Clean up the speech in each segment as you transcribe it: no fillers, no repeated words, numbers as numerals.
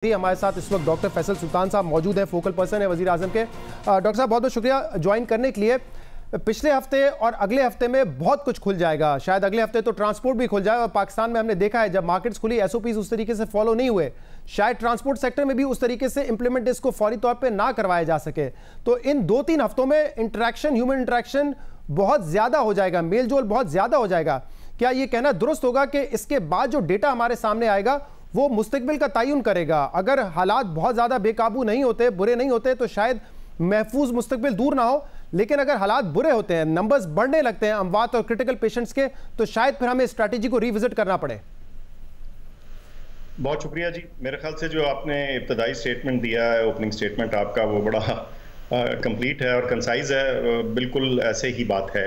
हमारे साथ इस वक्त डॉक्टर फैसल सुल्तान साहब मौजूद हैं, फोकल पर्सन है वजीर आजम के। डॉक्टर साहब बहुत बहुत शुक्रिया ज्वाइन करने के लिए। पिछले हफ्ते और अगले हफ्ते में बहुत कुछ खुल जाएगा, शायद अगले हफ्ते तो ट्रांसपोर्ट भी खुल जाए। और पाकिस्तान में हमने देखा है जब मार्केट्स खुली एसओपीज उस तरीके से फॉलो नहीं हुए, शायद ट्रांसपोर्ट सेक्टर में भी उस तरीके से इंप्लीमेंट इसको फौरी तौर पर ना करवाया जा सके। तो इन 2-3 हफ्तों में इंटरेक्शन, ह्यूमन इंटरेक्शन बहुत ज़्यादा हो जाएगा, मेल जोल बहुत ज़्यादा हो जाएगा। क्या ये कहना दुरुस्त होगा कि इसके बाद जो डेटा हमारे सामने आएगा वो मुस्तकबिल का तयन करेगा? अगर हालात बहुत ज़्यादा बेकाबू नहीं होते, बुरे नहीं होते, तो शायद महफूज मुस्तकबिल दूर ना हो, लेकिन अगर हालात बुरे होते हैं, नंबर्स बढ़ने लगते हैं अमवात और क्रिटिकल पेशेंट्स के, तो शायद फिर हमें स्ट्रैटेजी को रिविजिट करना पड़े। बहुत शुक्रिया जी। मेरे ख्याल से जो आपने इब्तदाई स्टेटमेंट दिया है, ओपनिंग स्टेटमेंट आपका, वो बड़ा कंप्लीट है और कंसाइज है। बिल्कुल ऐसे ही बात है।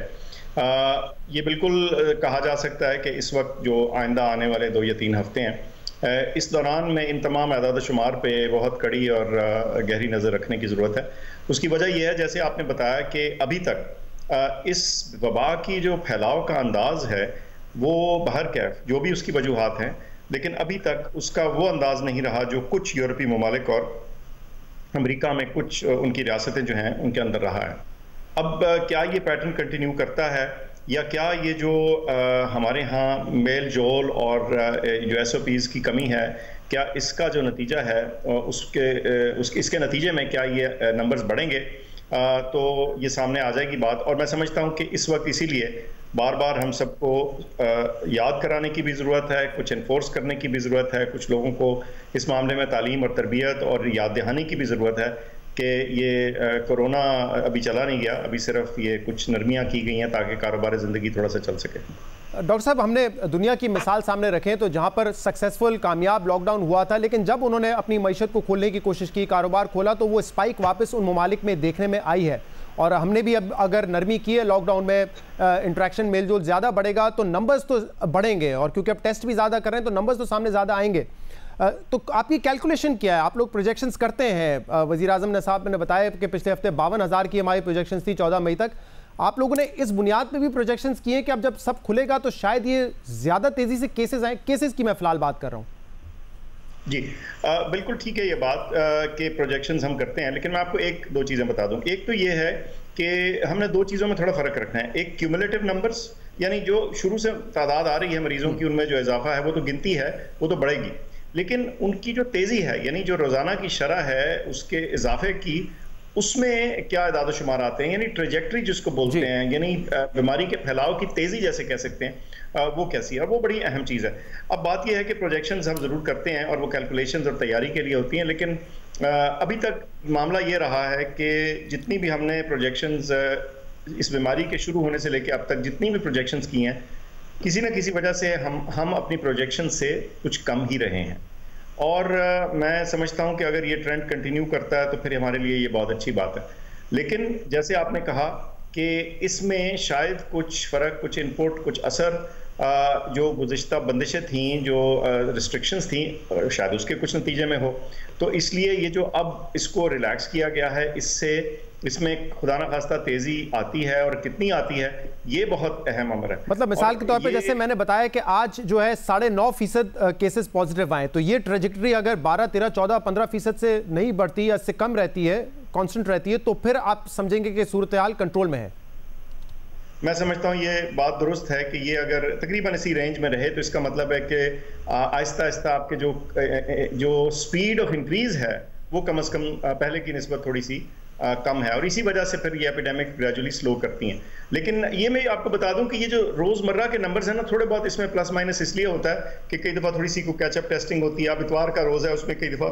ये बिल्कुल कहा जा सकता है कि इस वक्त जो आइंदा आने वाले 2 या 3 हफ्ते हैं, इस दौरान में इन तमाम अदाद शुमार पे बहुत कड़ी और गहरी नज़र रखने की ज़रूरत है। उसकी वजह यह है, जैसे आपने बताया, कि अभी तक इस वबा की जो फैलाव का अंदाज़ है वो बहरकैफ जो भी उसकी वजूहात हैं, लेकिन अभी तक उसका वो अंदाज़ नहीं रहा जो कुछ यूरोपीय ममालिक और अमेरिका में कुछ उनकी रियासतें जो हैं उनके अंदर रहा है। अब क्या ये पैटर्न कंटिन्यू करता है, या क्या ये जो हमारे यहाँ मेल जोल और जो एसओपीज़ की कमी है, क्या इसका जो नतीजा है इसके नतीजे में क्या ये नंबर्स बढ़ेंगे? तो ये सामने आ जाएगी बात। और मैं समझता हूँ कि इस वक्त इसीलिए बार बार हम सबको याद कराने की भी ज़रूरत है, कुछ इन्फोर्स करने की भी ज़रूरत है, कुछ लोगों को इस मामले में तालीम और तरबियत और याद दहानी की भी ज़रूरत है कि ये कोरोना अभी चला नहीं गया, अभी सिर्फ ये कुछ नरमियाँ की गई हैं ताकि कारोबार ज़िंदगी थोड़ा सा चल सके। डॉक्टर साहब, हमने दुनिया की मिसाल सामने रखें तो जहां पर सक्सेसफुल कामयाब लॉकडाउन हुआ था, लेकिन जब उन्होंने अपनी मईशत को खोलने की कोशिश की, कारोबार खोला, तो वो स्पाइक वापस उन ममालिक में देखने में आई है। और हमने भी अब अगर नरमी की है लॉकडाउन में, इंट्रैक्शन मेल जोल ज़्यादा बढ़ेगा तो नंबर्स तो बढ़ेंगे, और क्योंकि अब टेस्ट भी ज़्यादा कर रहे हैं तो नंबर्स तो सामने ज़्यादा आएंगे। तो आपकी कैलकुलेशन क्या है? आप लोग प्रोजेक्शंस करते हैं? वज़ीर आज़म साहब ने बताया कि पिछले हफ्ते 52,000 की हमारी प्रोजेक्शंस थी 14 मई तक। आप लोगों ने इस बुनियाद पे भी प्रोजेक्शंस किए कि अब जब सब खुलेगा तो शायद ये ज़्यादा तेज़ी से केसेस आए? केसेस की मैं फ़िलहाल बात कर रहा हूँ। जी बिल्कुल ठीक है ये बात कि प्रोजेक्शंस हम करते हैं, लेकिन मैं आपको 1-2 चीज़ें बता दूं। एक तो ये है कि हमने 2 चीज़ों में थोड़ा फ़र्क रखना है। एक क्यूमुलेटिव नंबर्स, यानी जो शुरू से तादाद आ रही है मरीजों की, उनमें जो इजाफा है वो तो गिनती है, वो तो बढ़ेगी, लेकिन उनकी जो तेज़ी है, यानी जो रोज़ाना की शरह है उसके इजाफे की, उसमें क्या इदाद शुमार आते हैं, यानी ट्रेजेक्ट्री जिसको बोलते हैं, यानी बीमारी के फैलाव की तेज़ी जैसे कह सकते हैं, वो कैसी है, और वो बड़ी अहम चीज़ है। अब बात यह है कि प्रोजेक्शंस हम ज़रूर करते हैं और वो कैलकुलेशंस और तैयारी के लिए होती हैं, लेकिन अभी तक मामला ये रहा है कि जितनी भी हमने प्रोजेक्शंस इस बीमारी के शुरू होने से लेकर अब तक जितनी भी प्रोजेक्शंस की हैं, किसी न किसी वजह से हम अपनी प्रोजेक्शन से कुछ कम ही रहे हैं। और मैं समझता हूं कि अगर ये ट्रेंड कंटिन्यू करता है तो फिर हमारे लिए ये बहुत अच्छी बात है। लेकिन जैसे आपने कहा कि इसमें शायद कुछ फ़र्क, कुछ इनपुट, कुछ असर, जो गुज़िश्ता बंदिशें थीं, जो रिस्ट्रिक्शंस थीं, शायद उसके कुछ नतीजे में हो। तो इसलिए ये जो अब इसको रिलैक्स किया गया है, इसमें खुदा न खास्ता तेज़ी आती है, और कितनी आती है ये बहुत अहम अमर है। मतलब मिसाल के तौर पे जैसे मैंने बताया कि आज जो है 9.5% केसेस पॉजिटिव आए, तो ये ट्रेजेक्टरी अगर 12, 13, 14, 15% से नहीं बढ़ती या इससे कम रहती है, कांस्टेंट रहती है, तो फिर आप समझेंगे कि सूरत हाल कंट्रोल में है। मैं समझता हूँ ये बात दुरुस्त है कि ये अगर तकरीबन इसी रेंज में रहे तो इसका मतलब है कि आहिस्ता आहिस्ता आपके जो स्पीड ऑफ इंक्रीज है वो कम से कम पहले की निस्बत थोड़ी सी कम है, और इसी वजह से फिर ये एपिडेमिक ग्रेजुअली स्लो करती हैं। लेकिन ये मैं आपको बता दूं कि ये जो रोज़मर्रा के नंबर्स हैं ना, थोड़े बहुत इसमें प्लस माइनस इसलिए होता है कि कई दफ़ा थोड़ी सी को कैचअप टेस्टिंग होती है। अब इतवार का रोज़ है, उसमें कई दफ़ा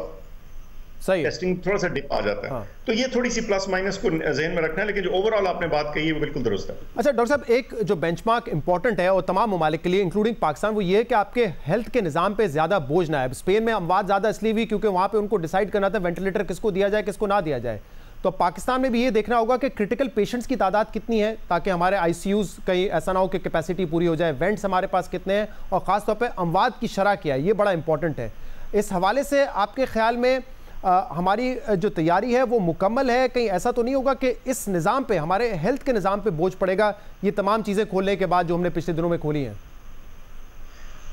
सही टेस्टिंग थोड़ा सा डिप आ जाता है। हाँ। तो ये थोड़ी सी प्लस माइनस को जहन में रखना है, लेकिन जो ओवरऑल आपने बात कही है वो बिल्कुल दुरुस्त है। अच्छा डॉक्टर साहब, एक जो बेंचमार्क इंपॉर्टेंट है और तमाम ममालिक के लिए इंक्लूडिंग पाकिस्तान, वो ये है कि आपके हेल्थ के निज़ाम पे ज़्यादा बोझ ना है। स्पेन में अमवात ज़्यादा इसलिए भी क्योंकि वहाँ पर उनको डिसाइड करना था वेंटिलेटर किसको दिया जाए किसको ना दिया जाए। तो पाकिस्तान में भी ये देखना होगा कि क्रिटिकल पेशेंट्स की तादाद कितनी है, ताकि हमारे आईसीयूज़ कहीं ऐसा ना हो कि कैपेसिटी पूरी हो जाए, वेंट्स हमारे पास कितने हैं, और ख़ासतौर पे अमवात की शरह क्या है, ये बड़ा इंपॉर्टेंट है। इस हवाले से आपके ख्याल में हमारी जो तैयारी है वो मुकम्मल है? कहीं ऐसा तो नहीं होगा कि इस निज़ाम पे, हमारे हेल्थ के निज़ाम पे बोझ पड़ेगा ये तमाम चीज़ें खोलने के बाद जो हमने पिछले दिनों में खोली हैं?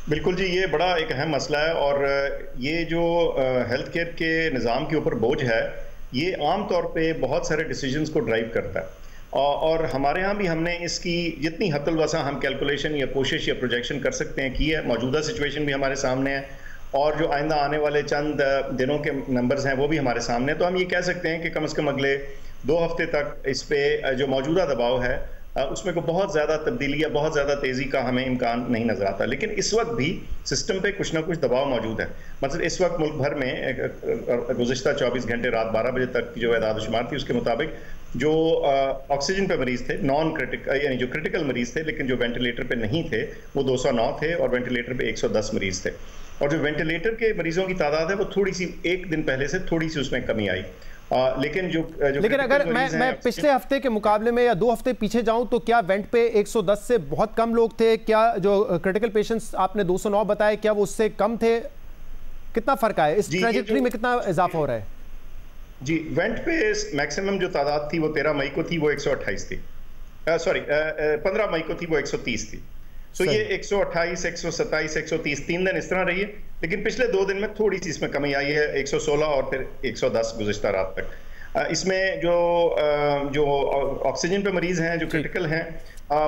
बिल्कुल जी, ये बड़ा एक अहम मसला है और ये जो हेल्थ केयर के निज़ाम के ऊपर बोझ है, ये आम तौर पे बहुत सारे डिसीजंस को ड्राइव करता है। और हमारे यहाँ भी हमने इसकी जितनी हतल वसा हम कैलकुलेशन या कोशिश या प्रोजेक्शन कर सकते हैं की है। मौजूदा सिचुएशन भी हमारे सामने है और जो आइंदा आने वाले चंद दिनों के नंबर्स हैं वो भी हमारे सामने। तो हम ये कह सकते हैं कि कम से कम अगले 2 हफ्ते तक इस पे जो मौजूदा दबाव है उसमें को बहुत ज़्यादा तब्दीली या बहुत ज़्यादा तेज़ी का हमें इम्कान नहीं नज़र आता। लेकिन इस वक्त भी सिस्टम पे कुछ ना कुछ दबाव मौजूद है। मतलब इस वक्त मुल्क भर में गुज़िश्ता 24 घंटे रात 12 बजे तक की जो एदाद-ओ-शुमार थी उसके मुताबिक जो ऑक्सीजन पे मरीज़ थे, नॉन क्रिटिकल यानी जो क्रिटिकल मरीज़ थे लेकिन जो वेंटिलेटर पे नहीं थे, वो 209 थे और वेंटिलेटर पे 110 मरीज़ थे। और जो वेंटिलेटर के मरीजों की तादाद है वो थोड़ी सी एक दिन पहले से थोड़ी सी उसमें कमी आई। लेकिन लेकिन अगर मैं पिछले हफ्ते के मुकाबले में या 2 हफ्ते पीछे जाऊं तो क्या वेंट पे 110 से बहुत कम लोग थे? क्या जो क्रिटिकल पेशेंट्स आपने 209 बताए क्या वो उससे कम थे? कितना फर्क आया इस ट्रैजेक्टरी में, कितना इजाफा हो रहा है? जी, वेंट पे मैक्सिमम जो तादाद थी वो 13 मई को थी, वो 128 थी। सॉरी 15 मई को थी, वो 130 थी। तो ये 128, 127, 130 3 दिन इस तरह रही है। लेकिन पिछले 2 दिन में थोड़ी सी इसमें कमी आई है, 116 और फिर 110 गुज़िश्ता रात तक। इसमें जो ऑक्सीजन पे मरीज हैं जो क्रिटिकल हैं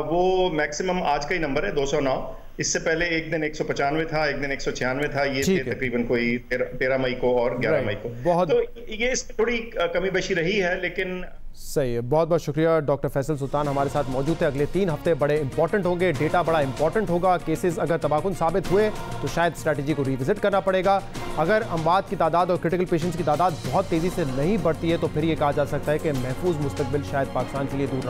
वो मैक्सिमम आज का ही नंबर है 209। इससे पहले एक दिन 195 था, एक दिन 196 था। ये थे तकरीबन कोई 13 मई को और 11 मई को। तो ये इसमें थोड़ी कमी बेशी रही है, लेकिन सही है। बहुत बहुत शुक्रिया। डॉक्टर फैसल सुल्तान हमारे साथ मौजूद थे। अगले 3 हफ्ते बड़े इंपॉर्टेंट होंगे, डेटा बड़ा इंपॉर्टेंट होगा। केसेस अगर तबाहकुन साबित हुए तो शायद स्ट्रैटेजी को रिविजिट करना पड़ेगा। अगर अमवात की तादाद और क्रिटिकल पेशेंट्स की तादाद बहुत तेज़ी से नहीं बढ़ती है तो फिर ये कहा जा सकता है कि महफूज मुस्तकबिल शायद पाकिस्तान के लिए दूर ना हो।